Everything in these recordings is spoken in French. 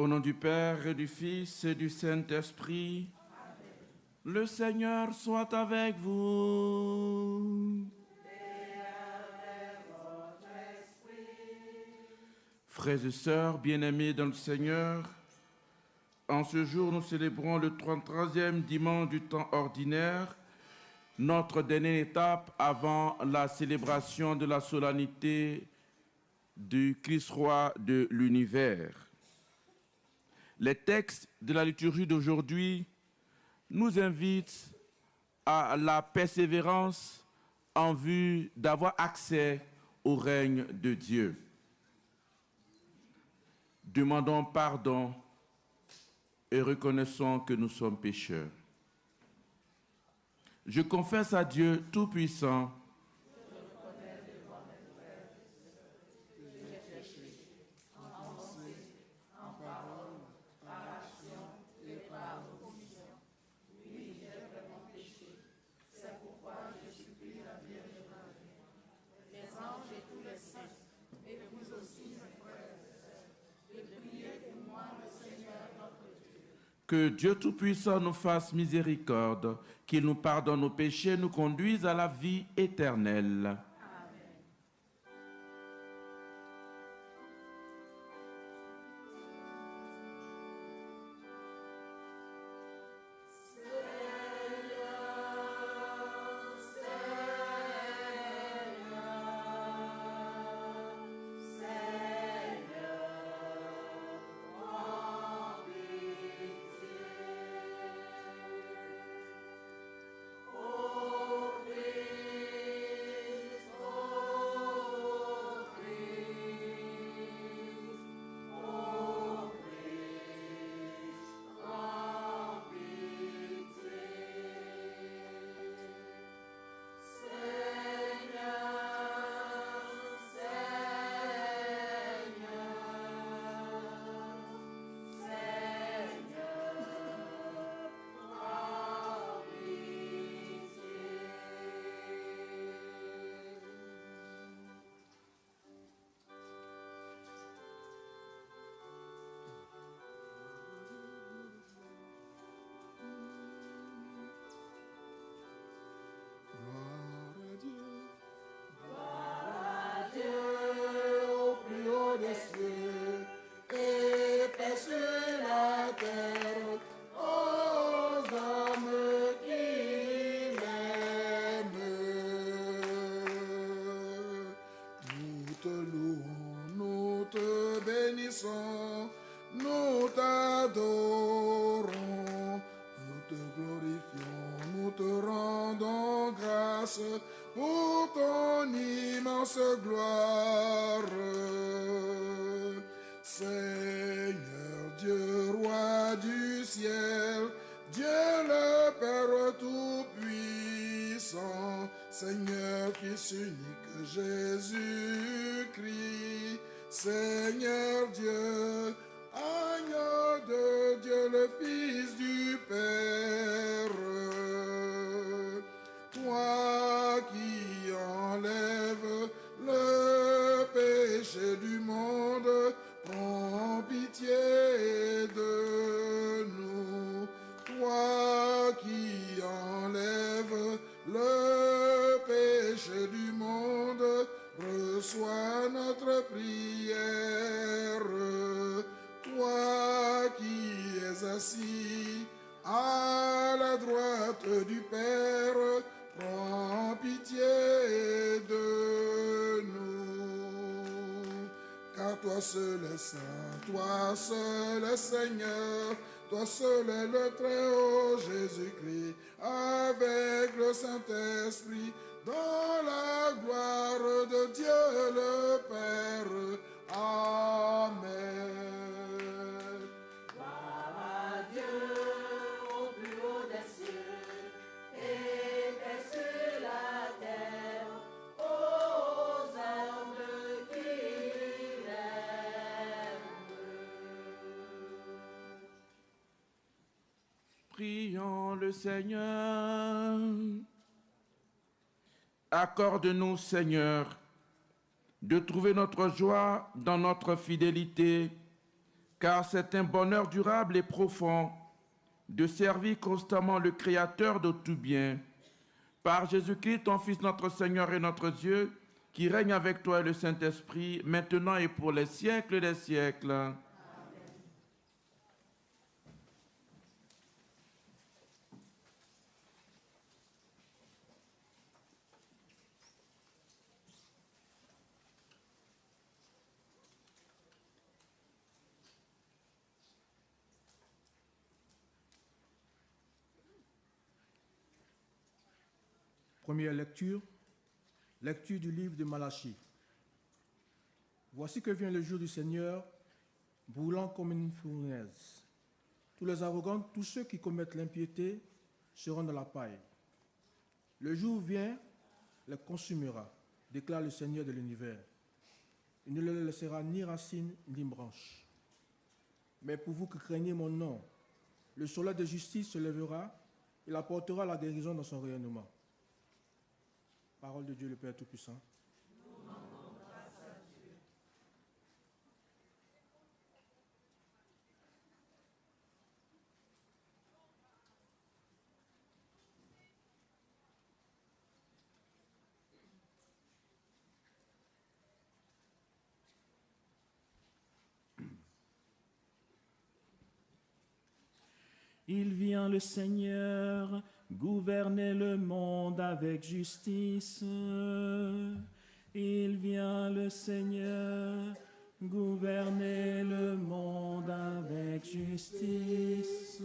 Au nom du Père et du Fils et du Saint-Esprit, le Seigneur soit avec vous. Et avec votre esprit. Frères et sœurs bien-aimés dans le Seigneur, en ce jour, nous célébrons le 33e dimanche du temps ordinaire, notre dernière étape avant la célébration de la solennité du Christ roi de l'univers. Les textes de la liturgie d'aujourd'hui nous invitent à la persévérance en vue d'avoir accès au règne de Dieu. Demandons pardon et reconnaissons que nous sommes pécheurs. Je confesse à Dieu Tout-Puissant que Dieu Tout-Puissant nous fasse miséricorde, qu'il nous pardonne nos péchés, nous conduise à la vie éternelle. Nous t'adorons, nous te glorifions, nous te rendons grâce pour ton immense gloire. Seigneur Dieu, roi du ciel, Dieu le Père tout-puissant, Seigneur Fils unique Jésus-Christ, Seigneur Dieu, agneau de Dieu, le Fils du Père, toi qui enlèves le péché du monde, prends pitié de nous. Toi qui enlèves le péché du monde, reçois notre prière. Toi qui es assis à la droite du Père, prends pitié de nous. Car toi seul es saint, toi seul es Seigneur, toi seul est le Très-Haut Jésus-Christ, avec le Saint-Esprit, dans la gloire de Dieu le Père. Amen. Gloire à Dieu au plus haut des cieux et paix sur la terre aux hommes qui l'aiment. Prions le Seigneur. Accorde-nous, Seigneur, de trouver notre joie dans notre fidélité, car c'est un bonheur durable et profond de servir constamment le Créateur de tout bien. Par Jésus-Christ, ton Fils, notre Seigneur et notre Dieu, qui règne avec toi et le Saint-Esprit, maintenant et pour les siècles des siècles. Amen. Première lecture, lecture du livre de Malachie. Voici que vient le jour du Seigneur, brûlant comme une fournaise. Tous les arrogants, tous ceux qui commettent l'impiété seront dans la paille. Le jour vient, les consumera, déclare le Seigneur de l'univers. Il ne leur laissera ni racine ni branche. Mais pour vous qui craignez mon nom, le soleil de justice se lèvera, il apportera la guérison dans son rayonnement. Parole de Dieu le Père Tout-Puissant. Il vient le Seigneur, gouverner le monde avec justice. Il vient le Seigneur, gouverner le monde avec justice.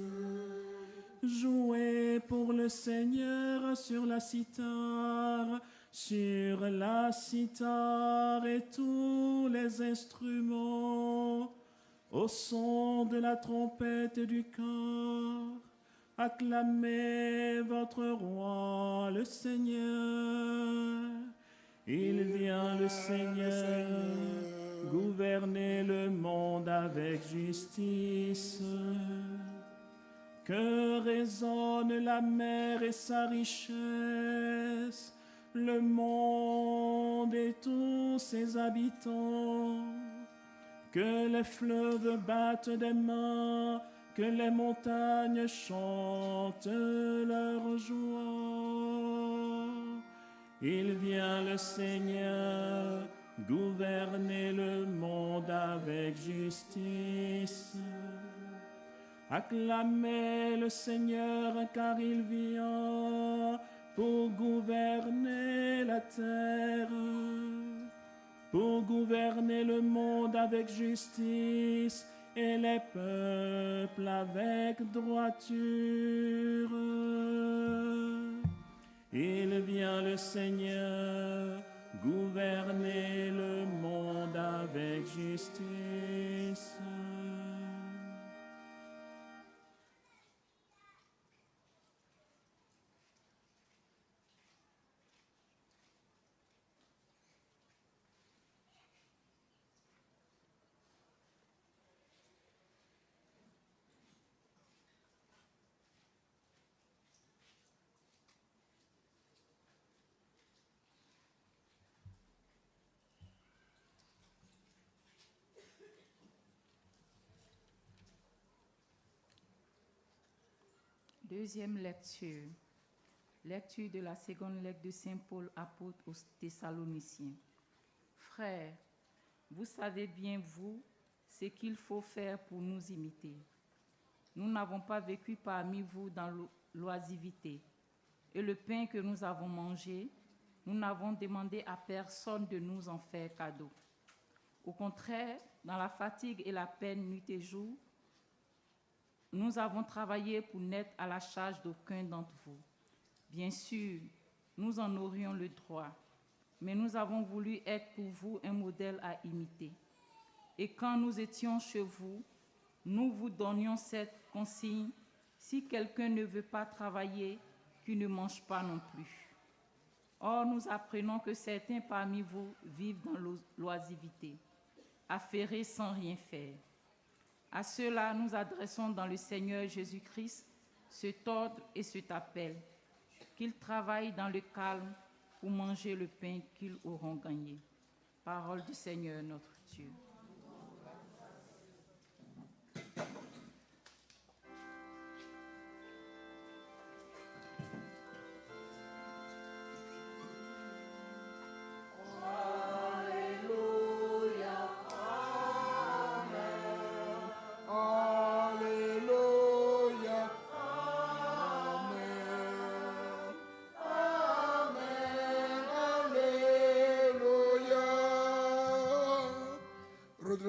Jouez pour le Seigneur sur la cithare et tous les instruments. Au son de la trompette du cor, acclamez votre roi, le Seigneur. Il vient le Seigneur, gouverner le monde avec justice. Que résonne la mer et sa richesse, le monde et tous ses habitants. Que les fleuves battent des mains, que les montagnes chantent leur joie. Il vient le Seigneur, gouverner le monde avec justice. Acclamez le Seigneur car il vient pour gouverner la terre. Pour gouverner le monde avec justice et les peuples avec droiture. Il vient le Seigneur, gouverner le monde avec justice. Deuxième lecture. Lecture de la seconde lettre de Saint Paul apôtre aux Thessaloniciens. Frères, vous savez bien, vous, ce qu'il faut faire pour nous imiter. Nous n'avons pas vécu parmi vous dans l'oisivité. Et le pain que nous avons mangé, nous n'avons demandé à personne de nous en faire cadeau. Au contraire, dans la fatigue et la peine nuit et jour, nous avons travaillé pour n'être à la charge d'aucun d'entre vous. Bien sûr, nous en aurions le droit, mais nous avons voulu être pour vous un modèle à imiter. Et quand nous étions chez vous, nous vous donnions cette consigne: si quelqu'un ne veut pas travailler, qu'il ne mange pas non plus. Or, nous apprenons que certains parmi vous vivent dans l'oisivité, affairés sans rien faire. À ceux-là, nous adressons dans le Seigneur Jésus-Christ cet ordre et cet appel, qu'ils travaillent dans le calme pour manger le pain qu'ils auront gagné. Parole du Seigneur notre Dieu.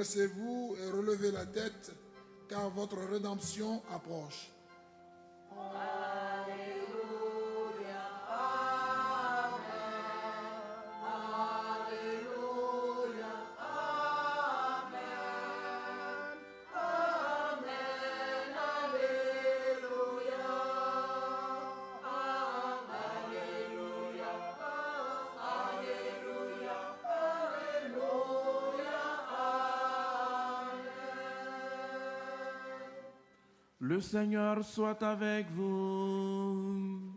Redressez-vous et relevez la tête, car votre rédemption approche. Le Seigneur soit avec vous.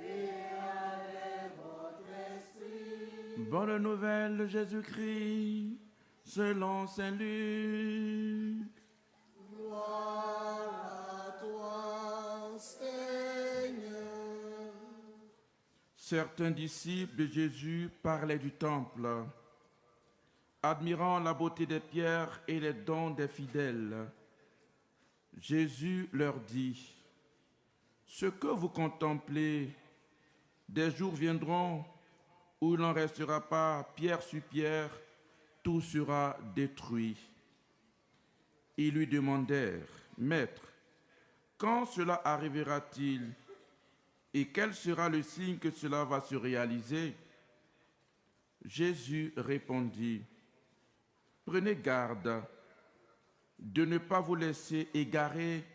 Et avec votre esprit. Bonne nouvelle de Jésus-Christ, selon Saint Luc. Gloire à toi, Seigneur. Certains disciples de Jésus parlaient du temple, admirant la beauté des pierres et les dons des fidèles. Jésus leur dit, « Ce que vous contemplez, des jours viendront où il n'en restera pas pierre sur pierre, tout sera détruit. » Ils lui demandèrent, « Maître, quand cela arrivera-t-il et quel sera le signe que cela va se réaliser ?» Jésus répondit, « Prenez garde de ne pas vous laisser égarer,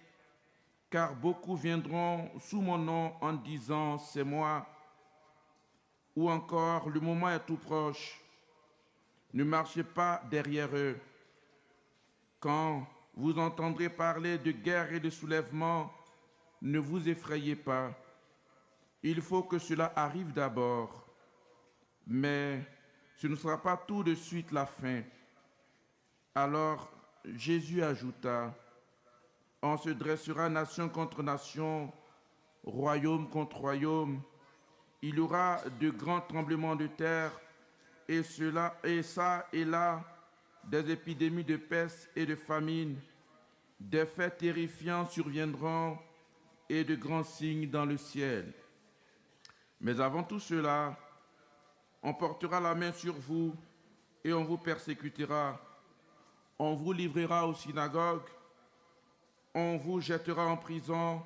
car beaucoup viendront sous mon nom en disant « C'est moi », ou encore « Le moment est tout proche ». Ne marchez pas derrière eux. Quand vous entendrez parler de guerre et de soulèvement, ne vous effrayez pas. Il faut que cela arrive d'abord, mais ce ne sera pas tout de suite la fin. Alors Jésus ajouta, « On se dressera nation contre nation, royaume contre royaume. Il y aura de grands tremblements de terre, et ça et là, des épidémies de peste et de famine. Des faits terrifiants surviendront et de grands signes dans le ciel. Mais avant tout cela, on portera la main sur vous et on vous persécutera. On vous livrera aux synagogues, on vous jettera en prison,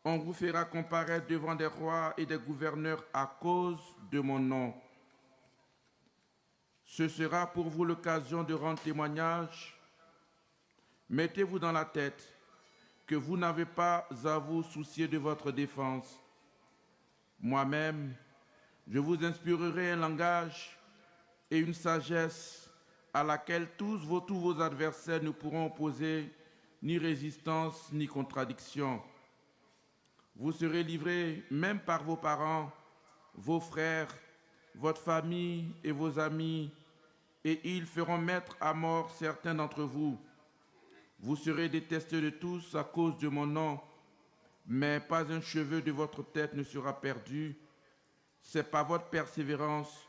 on vous fera comparaître devant des rois et des gouverneurs à cause de mon nom. Ce sera pour vous l'occasion de rendre témoignage. Mettez-vous dans la tête que vous n'avez pas à vous soucier de votre défense. Moi-même, je vous inspirerai un langage et une sagesse à laquelle tous vos adversaires ne pourront opposer ni résistance ni contradiction. Vous serez livrés même par vos parents, vos frères, votre famille et vos amis, et ils feront mettre à mort certains d'entre vous. Vous serez détestés de tous à cause de mon nom, mais pas un cheveu de votre tête ne sera perdu. C'est par votre persévérance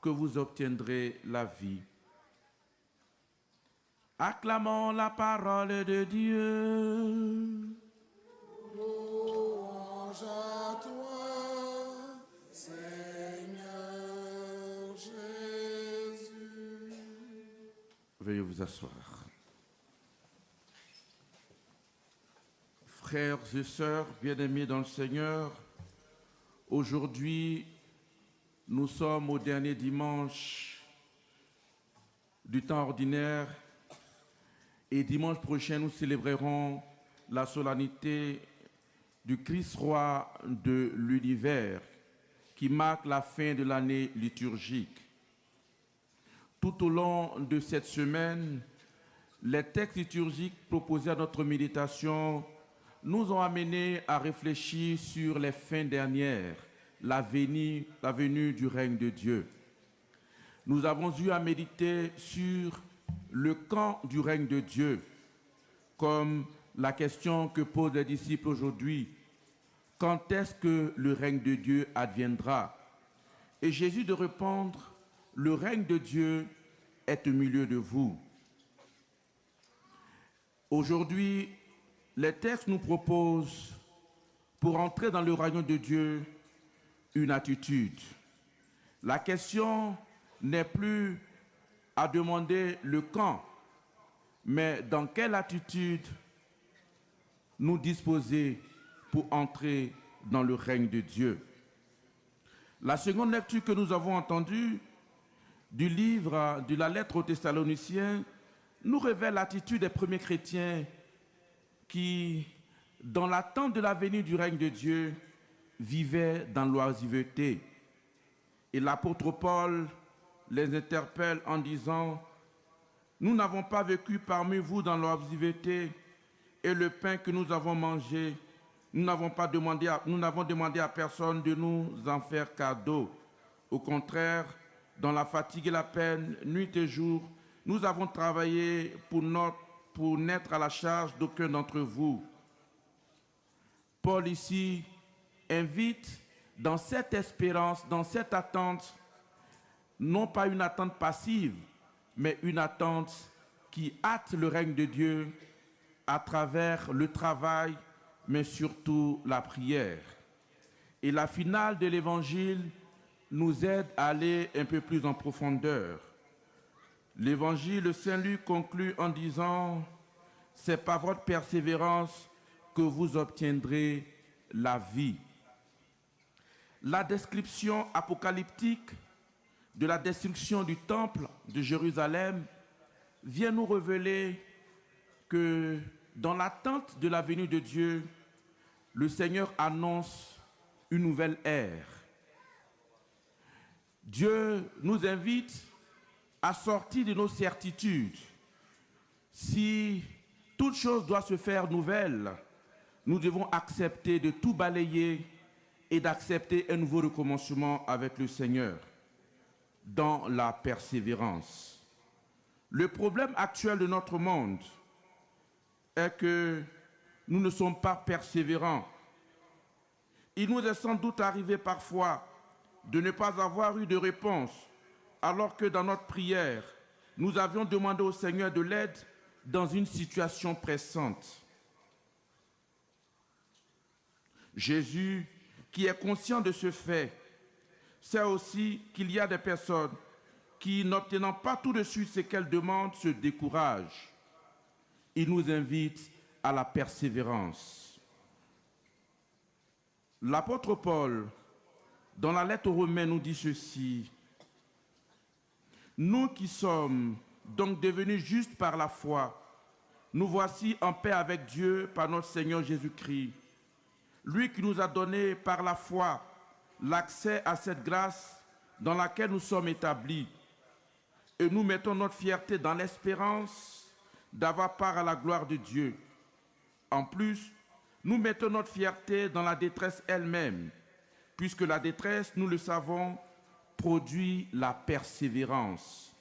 que vous obtiendrez la vie. Acclamons la parole de Dieu. Louange à toi, Seigneur Jésus. Veuillez vous asseoir. Frères et sœurs bien-aimés dans le Seigneur, aujourd'hui, nous sommes au dernier dimanche du temps ordinaire et dimanche prochain, nous célébrerons la solennité du Christ roi de l'univers qui marque la fin de l'année liturgique. Tout au long de cette semaine, les textes liturgiques proposés à notre méditation nous ont amenés à réfléchir sur les fins dernières, la venue du règne de Dieu. Nous avons eu à méditer sur le quand du règne de Dieu, comme la question que posent les disciples aujourd'hui. Quand est-ce que le règne de Dieu adviendra? Et Jésus de répondre, le règne de Dieu est au milieu de vous. Aujourd'hui, les textes nous proposent, pour entrer dans le royaume de Dieu, une attitude. La question n'est plus à demander le quand mais dans quelle attitude nous disposer pour entrer dans le règne de Dieu. La seconde lecture que nous avons entendue du livre de la lettre aux Thessaloniciens nous révèle l'attitude des premiers chrétiens qui, dans l'attente de la venue du règne de Dieu, vivaient dans l'oisiveté. Et l'apôtre Paul les interpelle en disant « Nous n'avons pas vécu parmi vous dans l'oisiveté, et le pain que nous avons mangé, nous n'avons demandé à personne de nous en faire cadeau. Au contraire, dans la fatigue et la peine, nuit et jour, nous avons travaillé pour n'être à la charge d'aucun d'entre vous. » Paul ici invite dans cette espérance, dans cette attente, non pas une attente passive, mais une attente qui hâte le règne de Dieu à travers le travail, mais surtout la prière. Et la finale de l'Évangile nous aide à aller un peu plus en profondeur. L'Évangile de Saint-Luc conclut en disant « C'est par votre persévérance que vous obtiendrez la vie. » La description apocalyptique de la destruction du temple de Jérusalem vient nous révéler que dans l'attente de la venue de Dieu, le Seigneur annonce une nouvelle ère. Dieu nous invite à sortir de nos certitudes. Si toute chose doit se faire nouvelle, nous devons accepter de tout balayer et d'accepter un nouveau recommencement avec le Seigneur dans la persévérance. Le problème actuel de notre monde est que nous ne sommes pas persévérants. Il nous est sans doute arrivé parfois de ne pas avoir eu de réponse, alors que dans notre prière, nous avions demandé au Seigneur de l'aide dans une situation pressante. Jésus, qui est conscient de ce fait, sait aussi qu'il y a des personnes qui, n'obtenant pas tout de suite ce qu'elles demandent, se découragent. Il nous invite à la persévérance. L'apôtre Paul, dans la lettre aux Romains, nous dit ceci. « Nous qui sommes donc devenus justes par la foi, nous voici en paix avec Dieu par notre Seigneur Jésus-Christ. Lui qui nous a donné par la foi l'accès à cette grâce dans laquelle nous sommes établis. Et nous mettons notre fierté dans l'espérance d'avoir part à la gloire de Dieu. En plus, nous mettons notre fierté dans la détresse elle-même, puisque la détresse, nous le savons, produit la persévérance.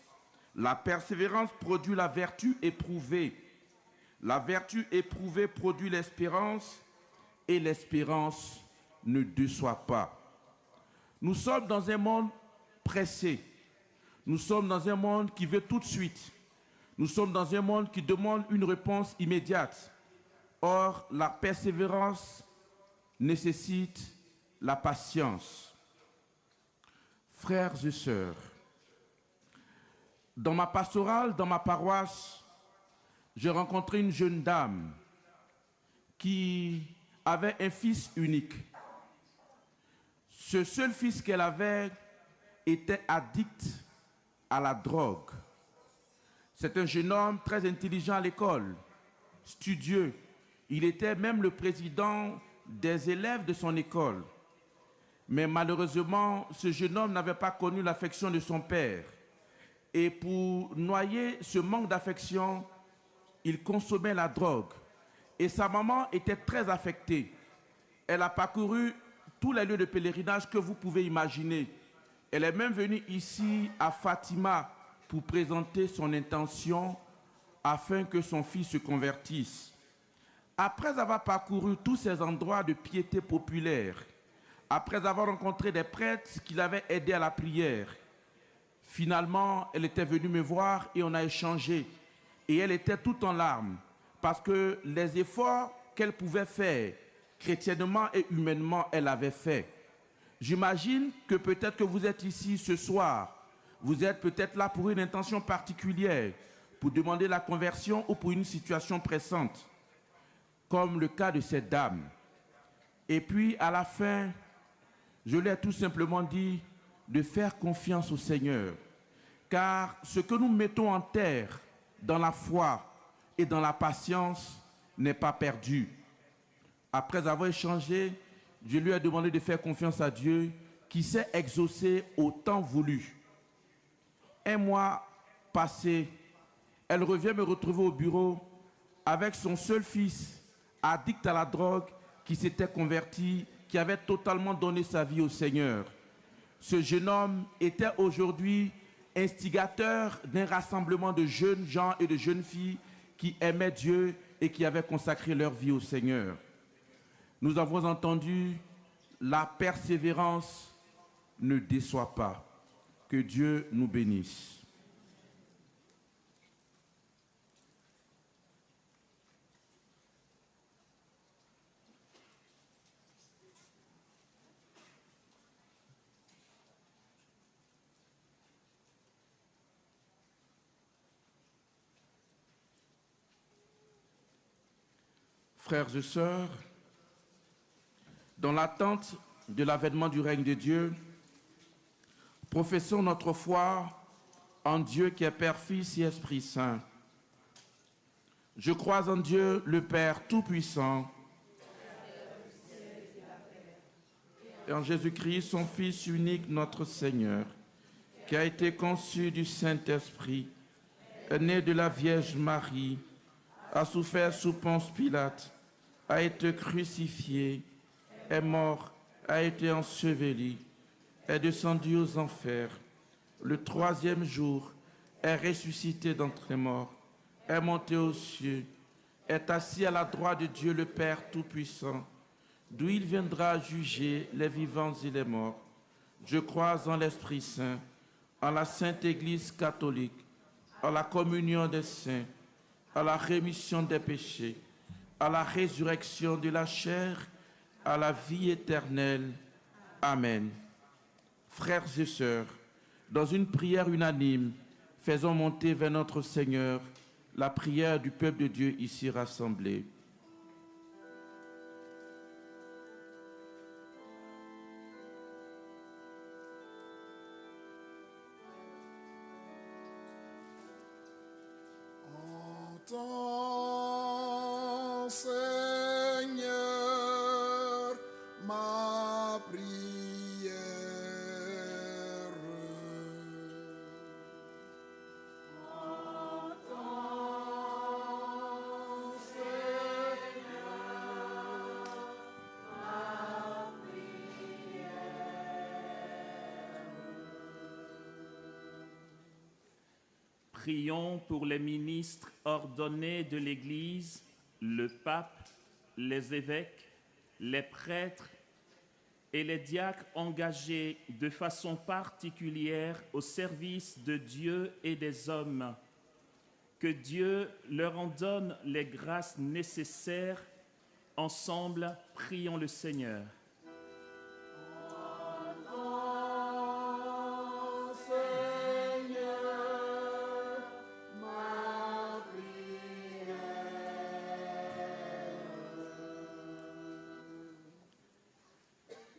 La persévérance produit la vertu éprouvée. La vertu éprouvée produit l'espérance, et l'espérance ne déçoit pas. Nous sommes dans un monde pressé. Nous sommes dans un monde qui veut tout de suite. Nous sommes dans un monde qui demande une réponse immédiate. Or, la persévérance nécessite la patience. Frères et sœurs, dans ma pastorale, dans ma paroisse, j'ai rencontré une jeune dame qui avait un fils unique. Ce seul fils qu'elle avait était addict à la drogue. C'est un jeune homme très intelligent à l'école, studieux. Il était même le président des élèves de son école. Mais malheureusement, ce jeune homme n'avait pas connu l'affection de son père. Et pour noyer ce manque d'affection, il consommait la drogue. Et sa maman était très affectée. Elle a parcouru tous les lieux de pèlerinage que vous pouvez imaginer. Elle est même venue ici à Fatima pour présenter son intention afin que son fils se convertisse. Après avoir parcouru tous ces endroits de piété populaire, après avoir rencontré des prêtres qui l'avaient aidé à la prière, finalement, elle était venue me voir et on a échangé. Et elle était toute en larmes parce que les efforts qu'elle pouvait faire, chrétiennement et humainement, elle avait fait. J'imagine que peut-être que vous êtes ici ce soir, vous êtes peut-être là pour une intention particulière, pour demander la conversion ou pour une situation pressante, comme le cas de cette dame. Et puis, à la fin, je lui ai tout simplement dit de faire confiance au Seigneur, car ce que nous mettons en terre dans la foi et dans la patience n'est pas perdu. Après avoir échangé, je lui ai demandé de faire confiance à Dieu qui sait exaucer au temps voulu. Un mois passé, elle revient me retrouver au bureau avec son seul fils, addict à la drogue, qui s'était converti, qui avait totalement donné sa vie au Seigneur. Ce jeune homme était aujourd'hui instigateur d'un rassemblement de jeunes gens et de jeunes filles qui aimaient Dieu et qui avaient consacré leur vie au Seigneur. Nous avons entendu, la persévérance ne déçoit pas. Que Dieu nous bénisse. Frères et sœurs, dans l'attente de l'avènement du règne de Dieu, professons notre foi en Dieu qui est Père, Fils et Esprit Saint. Je crois en Dieu, le Père Tout-Puissant, et en Jésus-Christ, son Fils unique, notre Seigneur, qui a été conçu du Saint-Esprit, est né de la Vierge Marie, a souffert sous Ponce Pilate, a été crucifié, est mort, a été enseveli, est descendu aux enfers. Le troisième jour, est ressuscité d'entre les morts, est monté aux cieux, est assis à la droite de Dieu le Père Tout-Puissant, d'où il viendra juger les vivants et les morts. Je crois en l'Esprit Saint, en la Sainte Église catholique, en la communion des saints, à la rémission des péchés, à la résurrection de la chair, à la vie éternelle. Amen. Frères et sœurs, dans une prière unanime, faisons monter vers notre Seigneur la prière du peuple de Dieu ici rassemblé. Entends, Seigneur, ma prière. Prions pour les ministres ordonnés de l'Église, le pape, les évêques, les prêtres et les diacres engagés de façon particulière au service de Dieu et des hommes. Que Dieu leur en donne les grâces nécessaires. Ensemble, prions le Seigneur.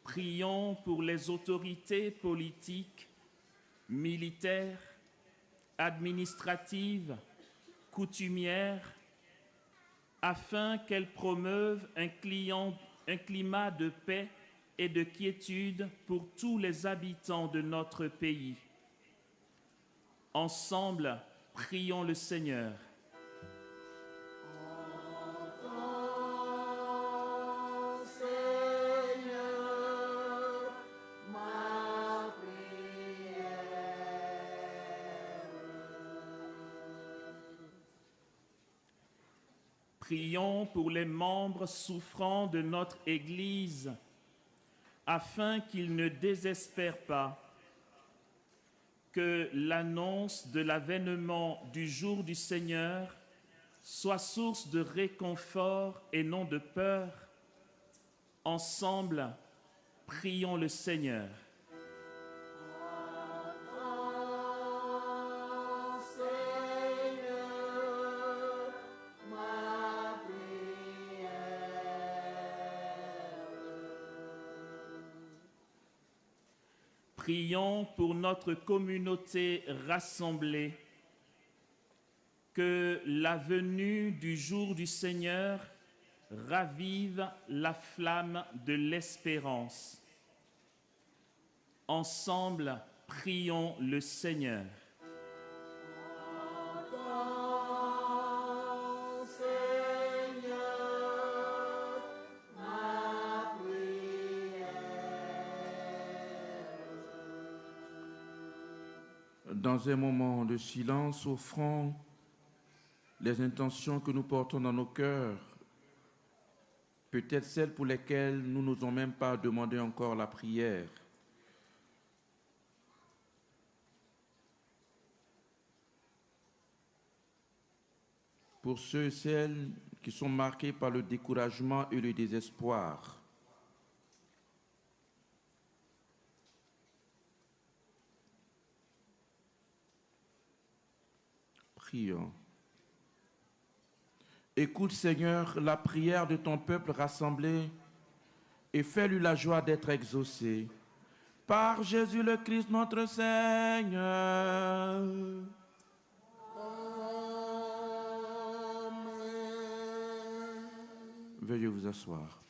Prions pour les autorités politiques, militaires, administratives, coutumières, afin qu'elles promeuvent un climat de paix et de quiétude pour tous les habitants de notre pays. Ensemble, prions le Seigneur. Prions pour les membres souffrant de notre Église, afin qu'ils ne désespèrent pas, que l'annonce de l'avènement du jour du Seigneur soit source de réconfort et non de peur. Ensemble, prions le Seigneur. Prions pour notre communauté rassemblée, que la venue du jour du Seigneur ravive la flamme de l'espérance. Ensemble, prions le Seigneur. Dans un moment de silence, offrons les intentions que nous portons dans nos cœurs, peut-être celles pour lesquelles nous n'osons même pas demander encore la prière. Pour ceux et celles qui sont marqués par le découragement et le désespoir. Prions. Écoute, Seigneur, la prière de ton peuple rassemblé et fais-lui la joie d'être exaucé. Par Jésus le Christ, notre Seigneur. Veuillez vous asseoir.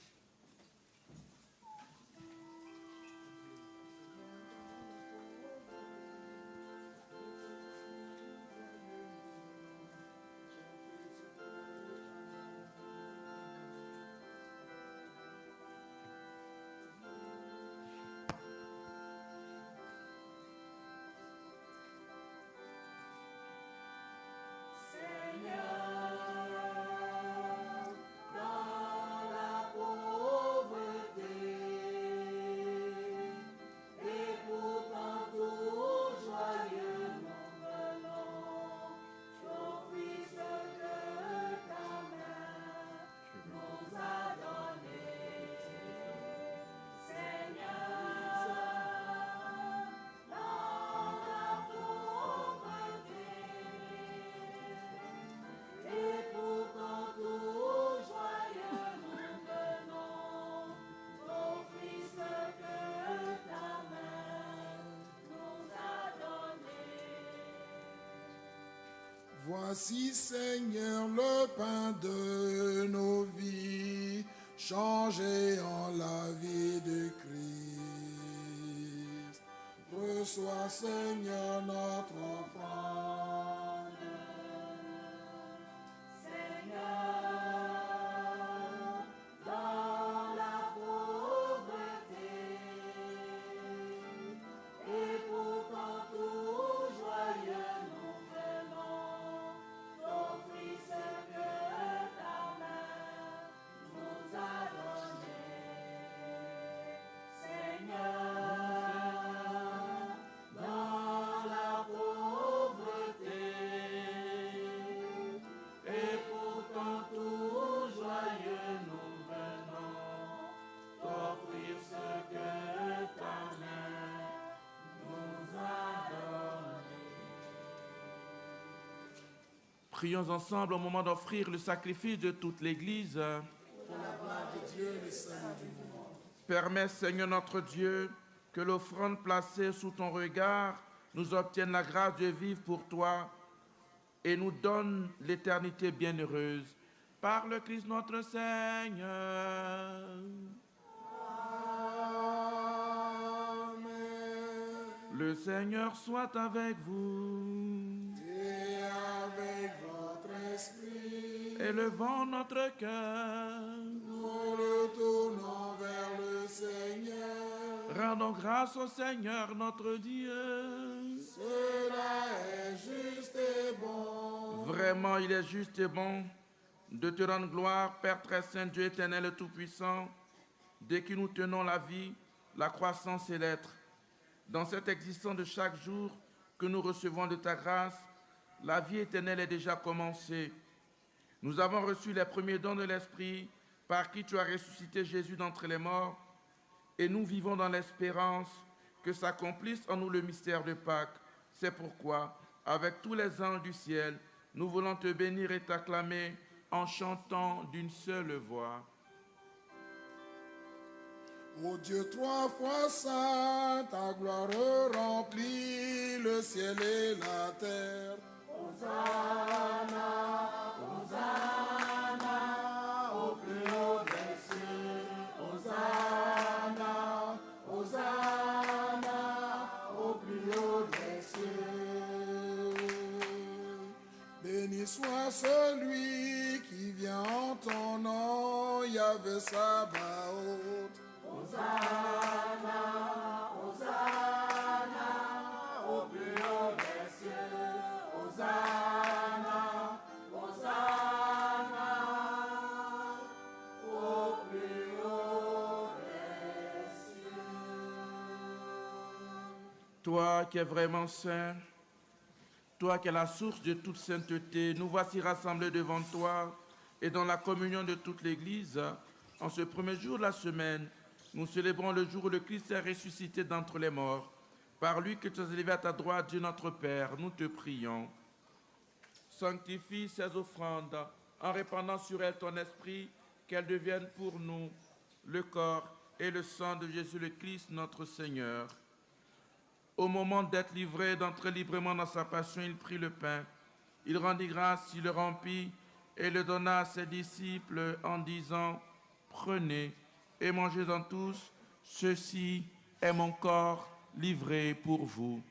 Voici, Seigneur, le pain de nos vies, changé en la vie de Christ. Reçois, Seigneur, notre offrande. Prions ensemble au moment d'offrir le sacrifice de toute l'Église. Pour la gloire de Dieu et le salut du monde. Permets, Seigneur notre Dieu, que l'offrande placée sous ton regard nous obtienne la grâce de vivre pour toi et nous donne l'éternité bienheureuse. Par le Christ notre Seigneur. Amen. Le Seigneur soit avec vous. Et avec votre esprit, Élevons notre cœur. nous le tournons vers le Seigneur. Rendons grâce au Seigneur notre Dieu. Cela est juste et bon. Vraiment, il est juste et bon de te rendre gloire, Père très saint, Dieu éternel et tout-puissant, dès que nous tenons la vie, la croissance et l'être. Dans cette existence de chaque jour que nous recevons de ta grâce, la vie éternelle est déjà commencée. Nous avons reçu les premiers dons de l'Esprit par qui tu as ressuscité Jésus d'entre les morts et nous vivons dans l'espérance que s'accomplisse en nous le mystère de Pâques. C'est pourquoi, avec tous les anges du ciel, nous voulons te bénir et t'acclamer en chantant d'une seule voix. Ô Dieu trois fois saint, ta gloire remplit le ciel et la terre. Béni soit celui qui vient en ton nom, Yahvé Sabaoth. Toi qui es vraiment saint, toi qui es la source de toute sainteté, nous voici rassemblés devant toi et dans la communion de toute l'Église. En ce premier jour de la semaine, nous célébrons le jour où le Christ est ressuscité d'entre les morts. Par lui que tu as élevé à ta droite, Dieu notre Père, nous te prions. Sanctifie ces offrandes en répandant sur elles ton esprit, qu'elles deviennent pour nous le corps et le sang de Jésus le Christ, notre Seigneur. Au moment d'être livré, d'entrer librement dans sa passion, il prit le pain. Il rendit grâce, il le rompit et le donna à ses disciples en disant « Prenez et mangez-en tous, ceci est mon corps livré pour vous. »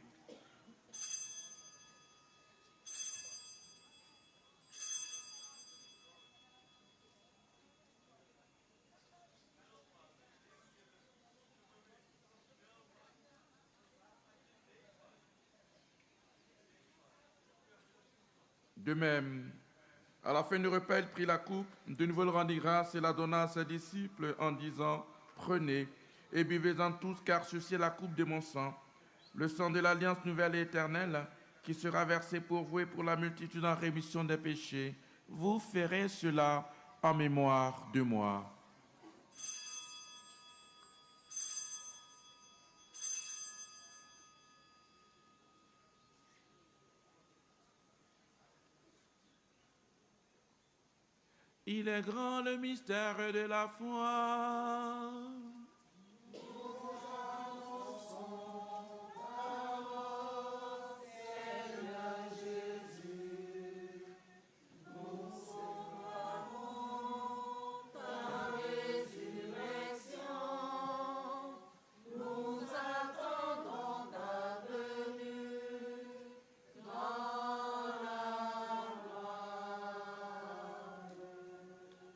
De même, à la fin du repas, il prit la coupe, de nouveau il rendit grâce et la donna à ses disciples en disant « Prenez et buvez-en tous, car ceci est la coupe de mon sang, le sang de l'alliance nouvelle et éternelle, qui sera versé pour vous et pour la multitude en rémission des péchés. Vous ferez cela en mémoire de moi. » Il est grand le mystère de la foi.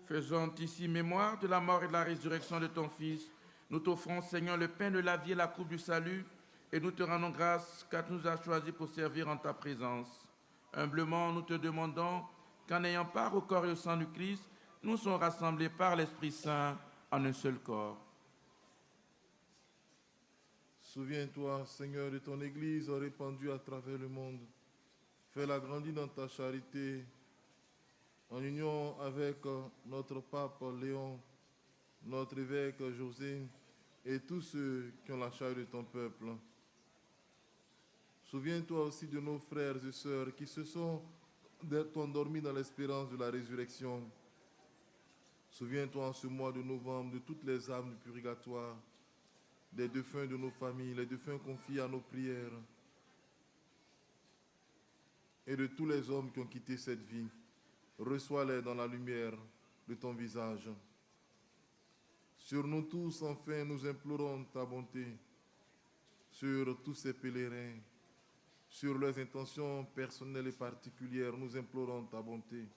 Faisons ici mémoire de la mort et de la résurrection de ton Fils. Nous t'offrons, Seigneur, le pain de la vie et la coupe du salut, et nous te rendons grâce car tu nous as choisis pour servir en ta présence. Humblement, nous te demandons qu'en ayant part au corps et au sang du Christ, nous sommes rassemblés par l'Esprit Saint en un seul corps. Souviens-toi, Seigneur, de ton Église répandue à travers le monde. Fais-la grandir dans ta charité, en union avec notre pape Léon, notre évêque José et tous ceux qui ont la charge de ton peuple. Souviens-toi aussi de nos frères et sœurs qui se sont endormis dans l'espérance de la résurrection. Souviens-toi en ce mois de novembre de toutes les âmes du purgatoire, des défunts de nos familles, les défunts confiés à nos prières et de tous les hommes qui ont quitté cette vie. Reçois-les dans la lumière de ton visage. Sur nous tous, enfin, nous implorons ta bonté. Sur tous ces pèlerins, sur leurs intentions personnelles et particulières, nous implorons ta bonté.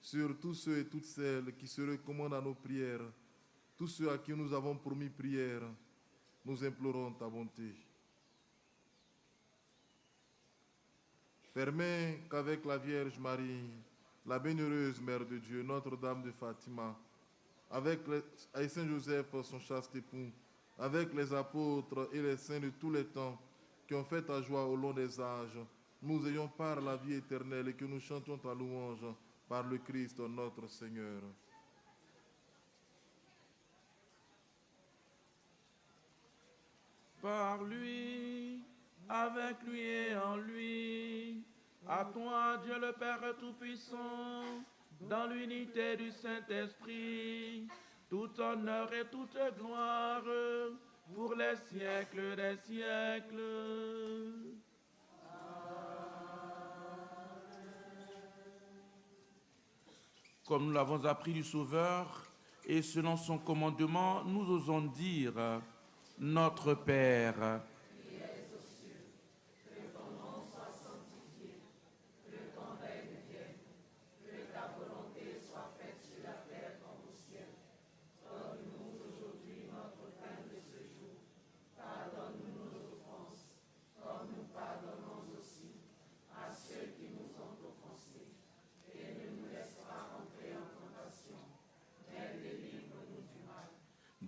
Sur tous ceux et toutes celles qui se recommandent à nos prières, tous ceux à qui nous avons promis prière, nous implorons ta bonté. Permets qu'avec la Vierge Marie, la bienheureuse Mère de Dieu, Notre-Dame de Fatima, avec Saint Joseph, son chaste époux, avec les apôtres et les saints de tous les temps qui ont fait ta joie au long des âges, nous ayons part à la vie éternelle et que nous chantions ta louange par le Christ notre Seigneur. Par lui, avec lui et en lui, à toi, Dieu le Père Tout-Puissant, dans l'unité du Saint-Esprit, tout honneur et toute gloire pour les siècles des siècles. Comme nous l'avons appris du Sauveur, et selon son commandement, nous osons dire, Notre Père,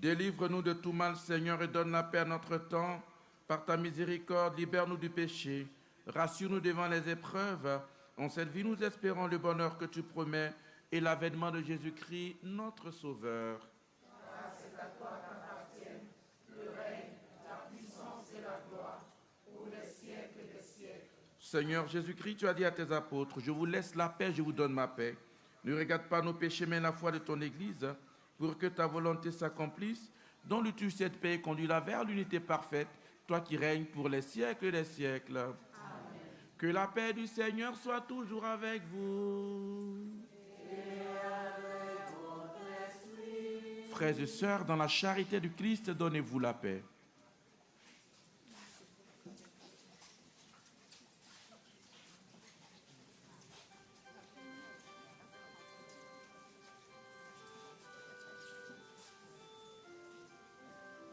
délivre-nous de tout mal, Seigneur, et donne la paix à notre temps. Par ta miséricorde, libère-nous du péché. Rassure-nous devant les épreuves. En cette vie, nous espérons le bonheur que tu promets et l'avènement de Jésus-Christ, notre Sauveur. Seigneur Jésus-Christ, tu as dit à tes apôtres, je vous laisse la paix, je vous donne ma paix. Ne regarde pas nos péchés, mais la foi de ton Église, pour que ta volonté s'accomplisse. Donne-lui cette paix et conduis-la vers l'unité parfaite, toi qui règnes pour les siècles des siècles. Amen. Que la paix du Seigneur soit toujours avec vous. Et avec votre esprit. Frères et sœurs, dans la charité du Christ, donnez-vous la paix.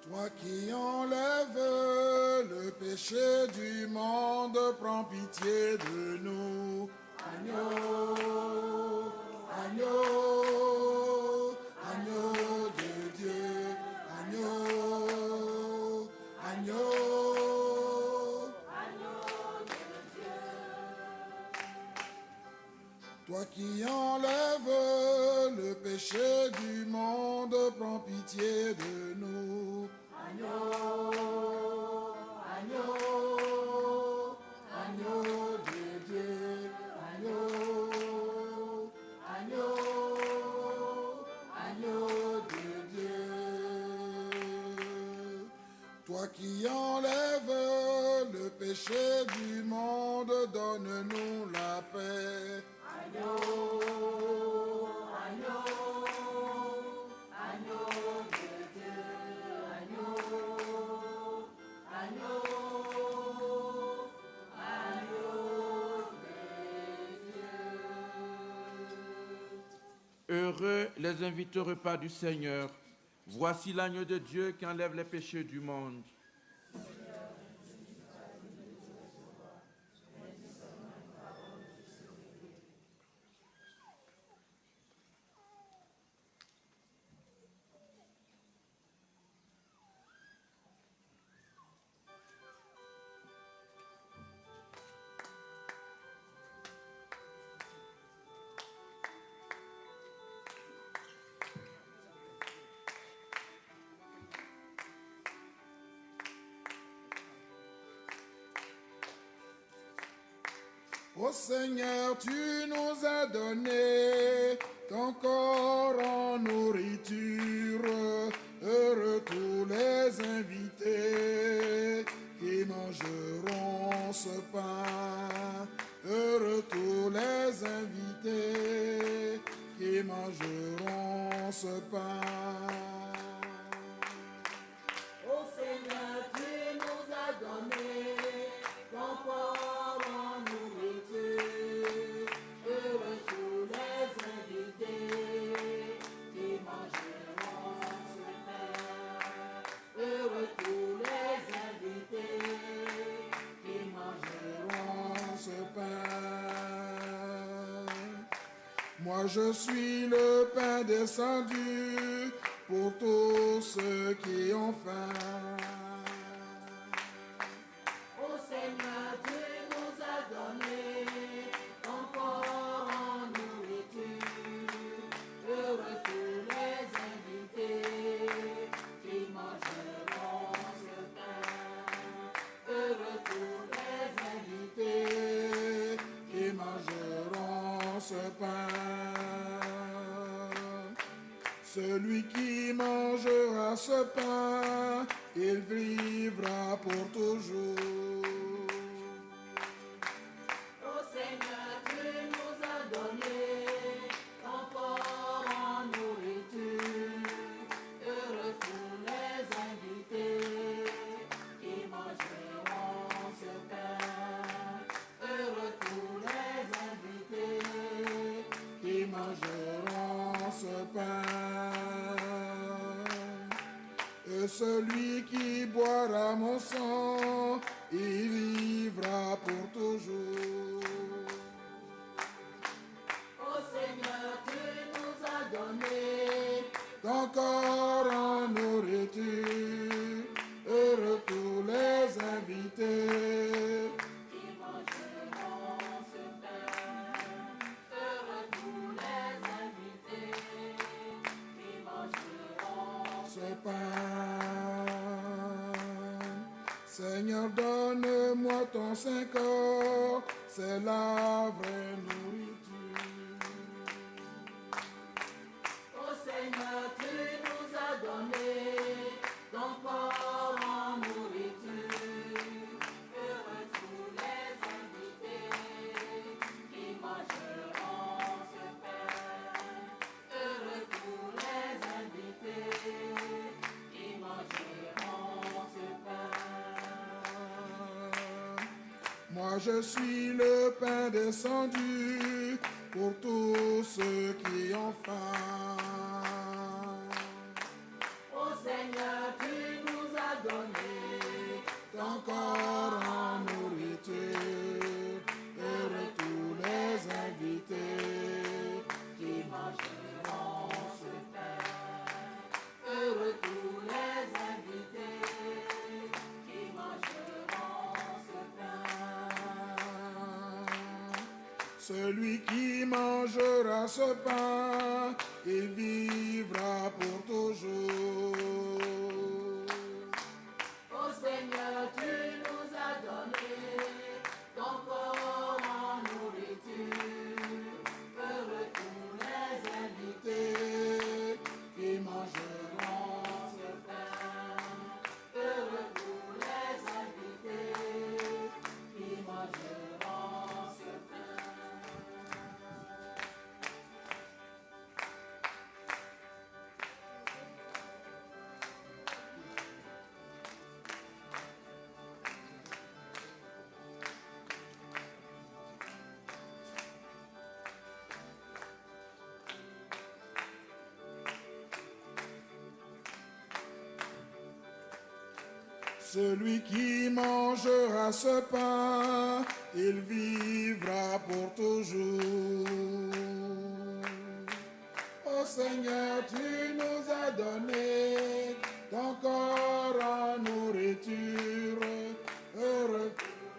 Toi qui enlèves le péché du monde, prends pitié de nous. Agneau, agneau, agneau de Dieu, agneau, agneau, Agneau de Dieu. toi qui enlèves le péché du monde, prends pitié de nous. Agneau, agneau, agneau de Dieu, agneau, agneau, agneau de Dieu. Toi qui enlèves le péché du monde, donne-nous la paix. Agneau, agneau, agneau de Dieu, agneau, agneau, agneau de Dieu. Heureux les invités au repas du Seigneur. Voici l'agneau de Dieu qui enlève les péchés du monde. Ô Seigneur, tu nous as donné ton corps en nourriture. Heureux tous les invités qui mangeront ce pain. Heureux tous les invités qui mangeront ce pain. Ô Seigneur, tu nous as donné ton corps en nourriture. Heureux tous les invités qui mangeront ce pain. Heureux tous les invités qui mangeront Ce pain. Moi je suis le pain descendu pour tous ceux qui ont faim. Ô Seigneur, tu nous as donné ton corps en nourriture. Heureux tous les invités qui mangeront ce pain. Heureux tous les invités Qui mangeront ce pain. Celui qui mangera ce pain, il vivra pour toujours. Ô Seigneur, tu nous as donné ton corps en nourriture. Heureux tous les invités qui mangeront ce pain. Heureux tous les invités Qui mangeront ce pain. Et celui qui boira mon sang, il vivra pour toujours. Ô Seigneur, tu nous as donné Ton corps en nourriture, heureux tous les invités. qui mangeront ce pain. Heureux tous les invités qui mangeront Ce pain. Seigneur, donne-moi ton saint corps, c'est la vraie nourriture. Ô Seigneur, tu nous as donné ton corps en nourriture. Heureux tous les invités qui mangeront ce pain. Heureux tous les invités qui mangeront ce pain. Moi je suis le pain descendu pour tous ceux qui ont faim. Ô Seigneur, tu nous as donné Ton corps en nourriture, heureux tous les invités qui mangeront ce pain. Heureux tous les invités qui mangeront ce pain. Celui qui mangera ce pain, il vivra pour toujours. Ô Seigneur, tu nous as donné ton corps en nourriture. Heureux tous les invités Qui mangeront ce pain. Heureux tous les invités qui mangeront ce pain. Celui qui mangera ce pain, il vivra pour toujours. Ô Seigneur, tu nous as donné ton corps en nourriture. Heureux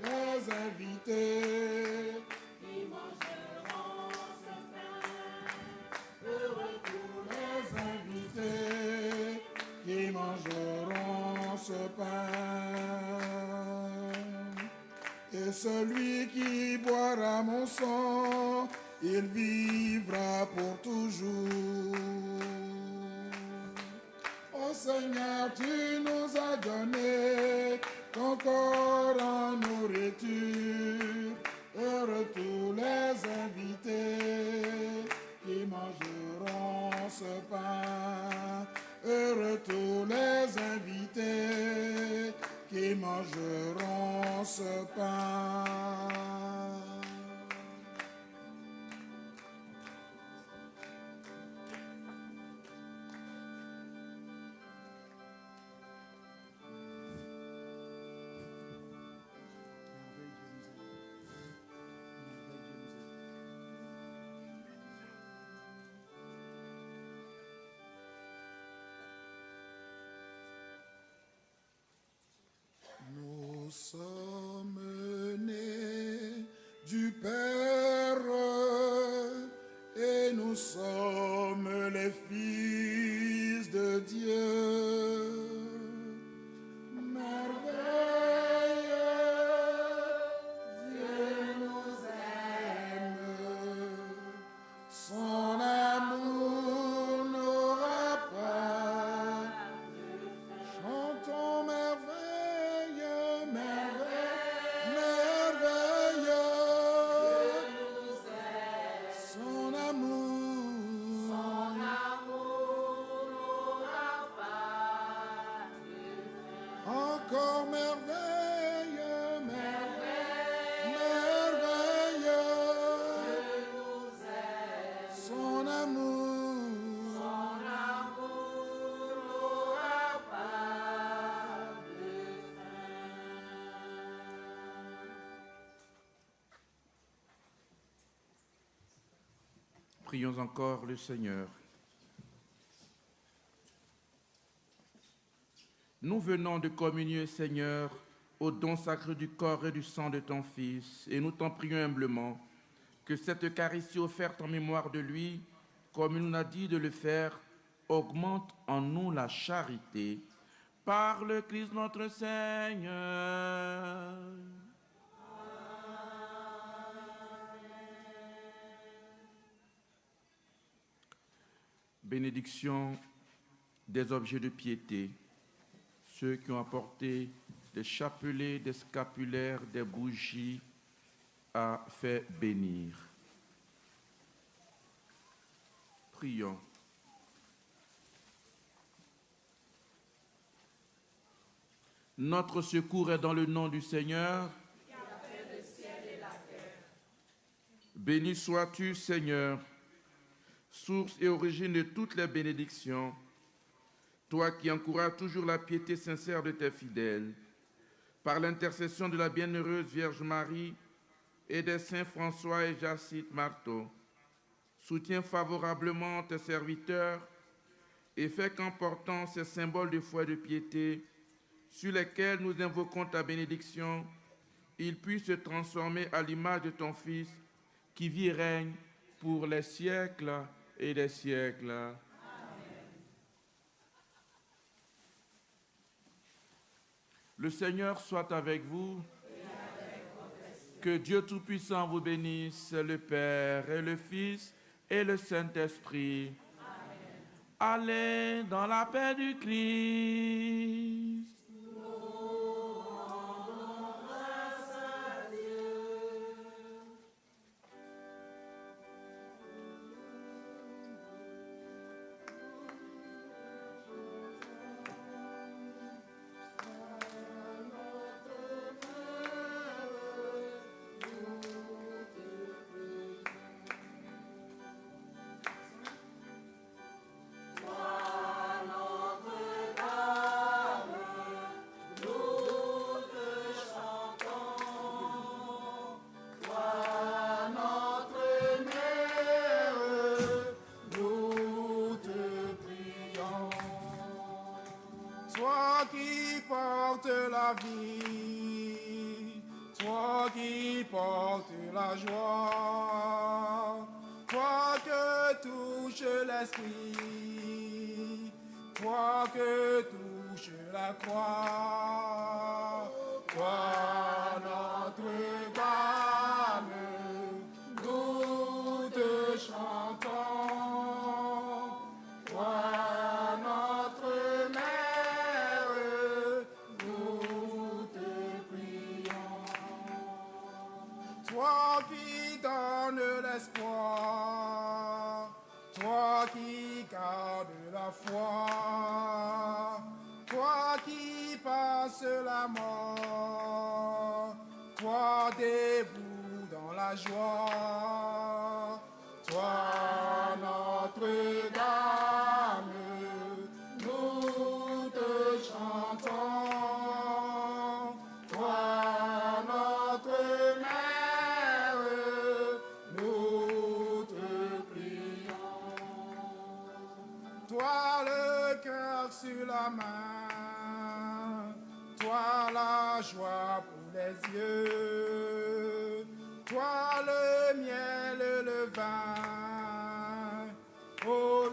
les invités Qui mangeront ce pain. Heureux tous les invités qui mangeront ce pain. Et celui qui boira mon sang, il vivra pour toujours. Ô Seigneur, tu nous as donné ton corps en nourriture. Heureux tous les invités qui mangeront ce pain. Heureux tous les invités qui mangeront ce pain. Nous sommes nés du Père et nous sommes les fils de Dieu. Merveille, Dieu nous aime, son amour n'aura Prions encore le Seigneur. Nous venons de communier, Seigneur, au don sacré du corps et du sang de ton Fils, et nous t'en prions humblement que cette Eucharistie offerte en mémoire de lui, comme il nous a dit de le faire, augmente en nous la charité. Par le Christ notre Seigneur. Bénédiction des objets de piété. Ceux qui ont apporté des chapelets, des scapulaires, des bougies, à fait bénir. Prions. Notre secours est dans le nom du Seigneur. Qui a fait le ciel et la terre. Béni sois-tu, Seigneur, source et origine de toutes les bénédictions, toi qui encourages toujours la piété sincère de tes fidèles, par l'intercession de la bienheureuse Vierge Marie et des saints François et Jacythe Marteau, soutiens favorablement tes serviteurs et fais qu'en portant ces symboles de foi et de piété, sur lesquels nous invoquons ta bénédiction, ils puissent se transformer à l'image de ton Fils, qui vit et règne pour les siècles et les siècles. Amen. Le Seigneur soit avec vous. Que Dieu Tout-Puissant vous bénisse, le Père et le Fils et le Saint-Esprit. Allez dans la paix du Christ. Toi qui portes la vie, toi qui portes la joie, toi que touche l'esprit, toi que touche la croix, toi notre gamme, nous te chantons, toi notre mère, nous te prions. Toi qui donnes l'espoir, toi qui gardes la foi, toi qui passes la mort, toi debout dans la joie, toi notre Dame, nous te chantons, toi notre mère, nous te prions. Toi le cœur sur la main, toi la joie pour les yeux, toi le miel et le vin, ô